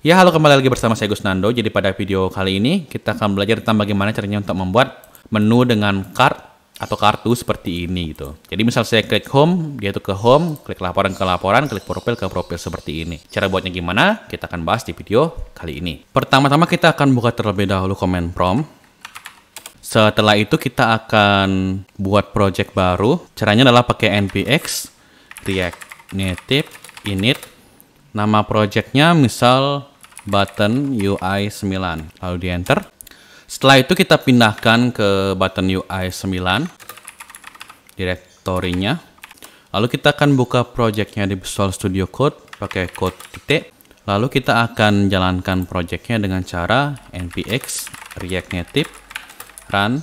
Ya, halo, kembali lagi bersama saya Gusnando. Jadi pada video kali ini kita akan belajar tentang bagaimana caranya untuk membuat menu dengan card atau kartu seperti ini gitu. Jadi misal saya klik home, dia tuh ke home, klik laporan ke laporan, klik profil ke profil seperti ini. Cara buatnya gimana? Kita akan bahas di video kali ini. Pertama-tama kita akan buka terlebih dahulu command prompt. Setelah itu kita akan buat project baru. Caranya adalah pakai npx react native init. Nama projectnya misal button UI 9, lalu di enter. Setelah itu kita pindahkan ke button UI 9 direktorinya. Lalu kita akan buka projectnya di Visual Studio Code pakai code titik. Lalu kita akan jalankan projectnya dengan cara npx react native run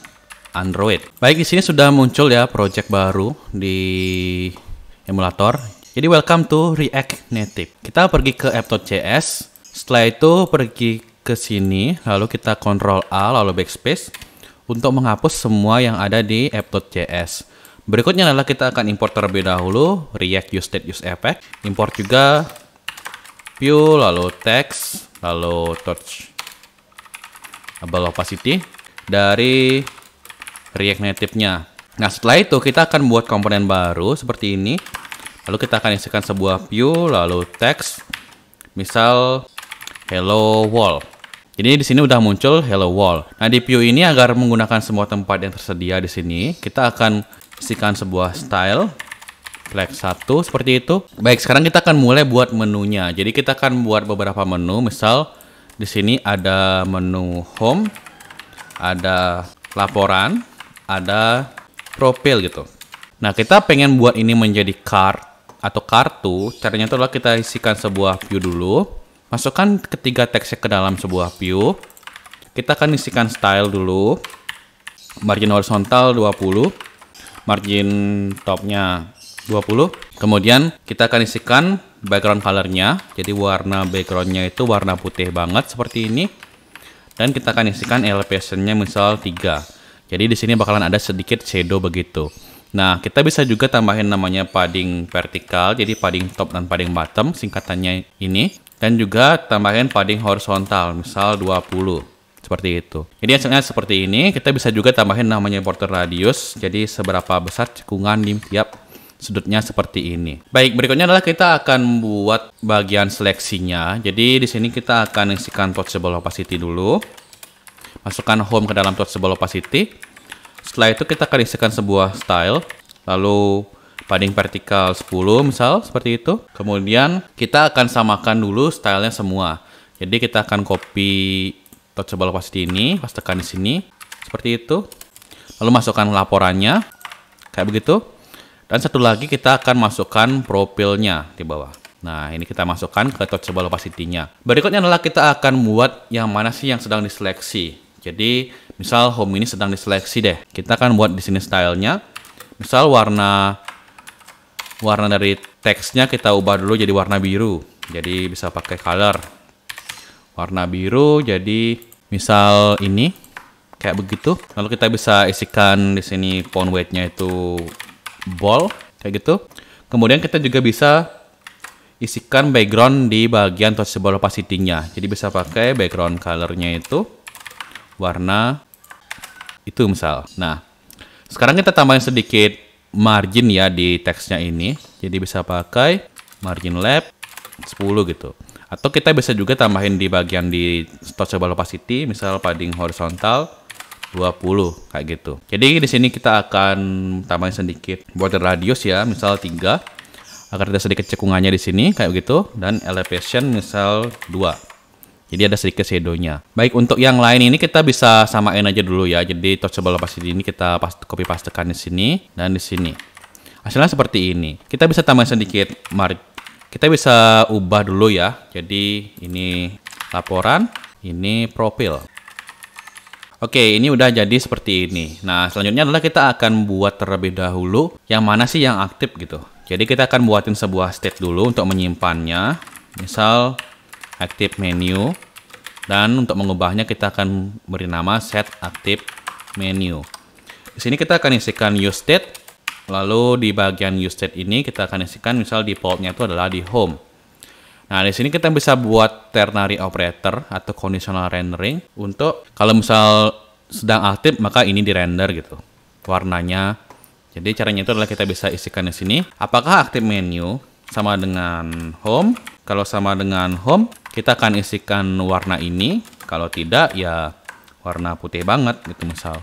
Android. Baik, di sini sudah muncul ya project baru di emulator. Jadi welcome to React Native. Kita pergi ke app.js. Setelah itu pergi ke sini, lalu kita Ctrl A lalu backspace untuk menghapus semua yang ada di app.js. Berikutnya adalah kita akan import terlebih dahulu React useState import juga view, lalu text, lalu touchable opacity dari React Native-nya. Nah, setelah itu kita akan buat komponen baru seperti ini. Lalu kita akan isikan sebuah view, lalu text, misal hello world. Jadi di sini udah muncul hello world. Nah, di view ini agar menggunakan semua tempat yang tersedia di sini, kita akan isikan sebuah style flag 1 seperti itu. Baik, sekarang kita akan mulai buat menunya. Jadi kita akan buat beberapa menu. Misal di sini ada menu home, ada laporan, ada profil gitu. Nah, kita pengen buat ini menjadi card atau kartu. Caranya itu adalah kita isikan sebuah view dulu. Masukkan ketiga teksnya ke dalam sebuah view. Kita akan isikan style dulu. Margin horizontal 20. Margin topnya 20. Kemudian kita akan isikan background colornya. Jadi warna backgroundnya itu warna putih banget seperti ini. Dan kita akan isikan elevationnya misal 3. Jadi di sini bakalan ada sedikit shadow begitu. Nah, kita bisa juga tambahin namanya padding vertikal. Jadi padding top dan padding bottom singkatannya ini. Dan juga tambahin padding horizontal, misal 20. Seperti itu. Jadi hasilnya seperti ini. Kita bisa juga tambahin namanya border radius. Jadi seberapa besar cekungan di tiap sudutnya seperti ini. Baik, berikutnya adalah kita akan buat bagian seleksinya. Jadi di sini kita akan isikan touchable opacity dulu. Masukkan home ke dalam touchable opacity. Setelah itu kita akan isikan sebuah style. Lalu padding vertikal 10 misal seperti itu. Kemudian kita akan samakan dulu stylenya semua. Jadi kita akan copy touchable opacity ini, pastekan di sini seperti itu. Lalu masukkan laporannya kayak begitu. Dan satu lagi kita akan masukkan profilnya di bawah. Nah, ini kita masukkan ke touchable opacity-nya. Berikutnya adalah kita akan buat yang mana sih yang sedang diseleksi. Jadi misal home ini sedang diseleksi deh. Kita akan buat di sini stylenya. Misal warna dari teksnya kita ubah dulu jadi warna biru. Jadi bisa pakai color warna biru. Jadi misal ini kayak begitu. Lalu kita bisa isikan di sini font weight-nya itu bold kayak gitu. Kemudian kita juga bisa isikan background di bagian touchable opacity-nya. Jadi bisa pakai background color-nya itu warna itu misal. Nah, sekarang kita tambahin sedikit margin ya di teksnya ini. Jadi bisa pakai margin left 10 gitu. Atau kita bisa juga tambahin di bagian di touchable opacity, misal padding horizontal 20 kayak gitu. Jadi di sini kita akan tambahin sedikit border radius ya, misal 3 agar ada sedikit cekungannya di sini kayak begitu, dan elevation misal 2. Jadi ada sedikit shadow-nya. Baik, untuk yang lain ini kita bisa samain aja dulu ya. Jadi touchable opacity ini kita copy pastekan di sini dan di sini. Hasilnya seperti ini. Kita bisa tambahin sedikit kita bisa ubah dulu ya. Jadi ini laporan, ini profil. Oke, ini udah jadi seperti ini. Nah, selanjutnya adalah kita akan buat terlebih dahulu yang mana sih yang aktif gitu. Jadi kita akan buatin sebuah state dulu untuk menyimpannya. Misal active menu, dan untuk mengubahnya kita akan beri nama set active menu. Di sini kita akan isikan use state. Lalu di bagian use state ini kita akan isikan misal defaultnya itu adalah di home. Nah, di sini kita bisa buat ternary operator atau conditional rendering untuk kalau misal sedang aktif maka ini di render gitu warnanya. Jadi caranya itu adalah kita bisa isikan di sini. Apakah active menu sama dengan home? Kalau sama dengan home, kita akan isikan warna ini. Kalau tidak, ya warna putih banget gitu misal.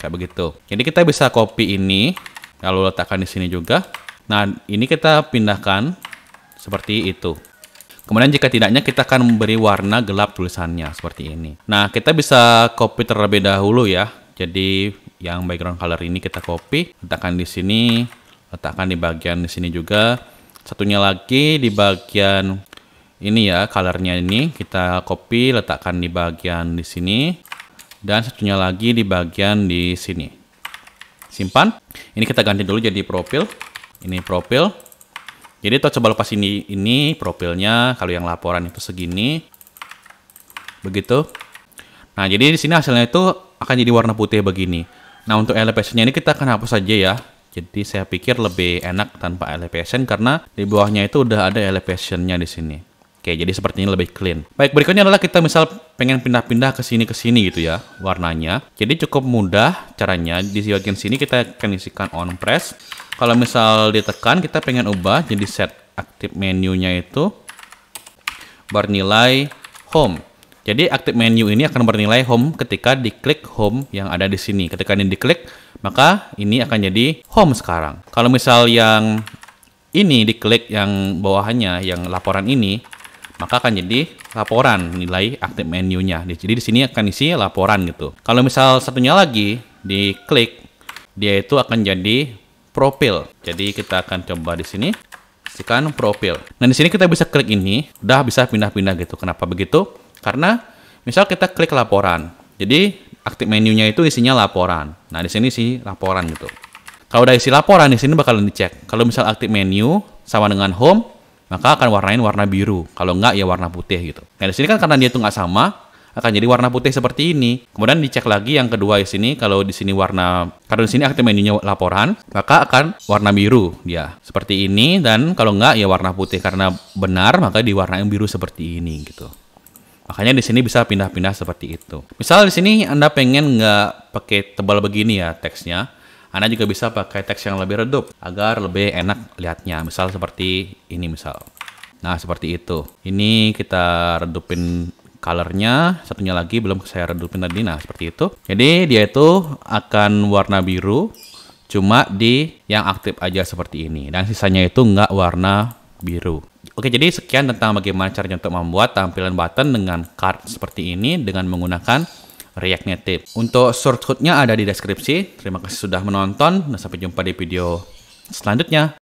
Kayak begitu. Jadi kita bisa copy ini, lalu letakkan di sini juga. Nah, ini kita pindahkan seperti itu. Kemudian jika tidaknya kita akan memberi warna gelap tulisannya seperti ini. Nah, kita bisa copy terlebih dahulu ya. Jadi yang background color ini kita copy, letakkan di sini, letakkan di bagian di sini juga. Satunya lagi di bagian ini ya, colornya ini kita copy, letakkan di bagian di sini. Dan satunya lagi di bagian di sini. Simpan. Ini kita ganti dulu jadi profil. Ini profil. Jadi coba lepas ini profilnya. Kalau yang laporan itu segini. Begitu. Nah, jadi di sini hasilnya itu akan jadi warna putih begini. Nah, untuk elevation-nya ini kita akan hapus saja ya. Jadi saya pikir lebih enak tanpa elevation karena di bawahnya itu udah ada elevation-nya di sini. Oke, jadi seperti ini lebih clean. Baik, berikutnya adalah kita misal pengen pindah-pindah ke sini gitu ya warnanya. Jadi cukup mudah caranya. Di bagian sini kita akan isikan on press. Kalau misal ditekan kita pengen ubah jadi set active menu-nya itu bernilai home. Jadi active menu ini akan bernilai home ketika diklik home yang ada di sini. Ketika ini diklik, maka ini akan jadi home sekarang. Kalau misal yang ini diklik yang bawahnya, yang laporan ini, maka akan jadi laporan nilai active menu-nya. Jadi di sini akan isi laporan gitu. Kalau misal satunya lagi diklik, dia itu akan jadi profil. Jadi kita akan coba di sini, isikan profil. Nah, di sini kita bisa klik ini, udah bisa pindah-pindah gitu. Kenapa begitu? Karena misal kita klik laporan, jadi aktif menunya itu isinya laporan. Nah, di sini isi laporan gitu. Kalau udah isi laporan, di sini bakalan dicek. Kalau misal aktif menu sama dengan home, maka akan warnain warna biru. Kalau enggak, ya warna putih gitu. Nah, di sini kan karena dia itu nggak sama, akan jadi warna putih seperti ini. Kemudian dicek lagi yang kedua di sini, kalau di sini karena di sini aktif menunya laporan, maka akan warna biru dia seperti ini. Dan kalau enggak, ya warna putih. Karena benar, maka diwarnain biru seperti ini gitu. Makanya di sini bisa pindah-pindah seperti itu. Misal di sini Anda pengen nggak pakai tebal begini ya teksnya, Anda juga bisa pakai teks yang lebih redup agar lebih enak lihatnya. Misal seperti ini misal. Nah, seperti itu. Ini kita redupin colornya, satunya lagi belum saya redupin tadi. Nah, seperti itu. Jadi dia itu akan warna biru, cuma di yang aktif aja seperti ini. Dan sisanya itu nggak warna biru. Oke, jadi sekian tentang bagaimana caranya untuk membuat tampilan button dengan card seperti ini dengan menggunakan React Native. Untuk shortcut-nya ada di deskripsi. Terima kasih sudah menonton dan sampai jumpa di video selanjutnya.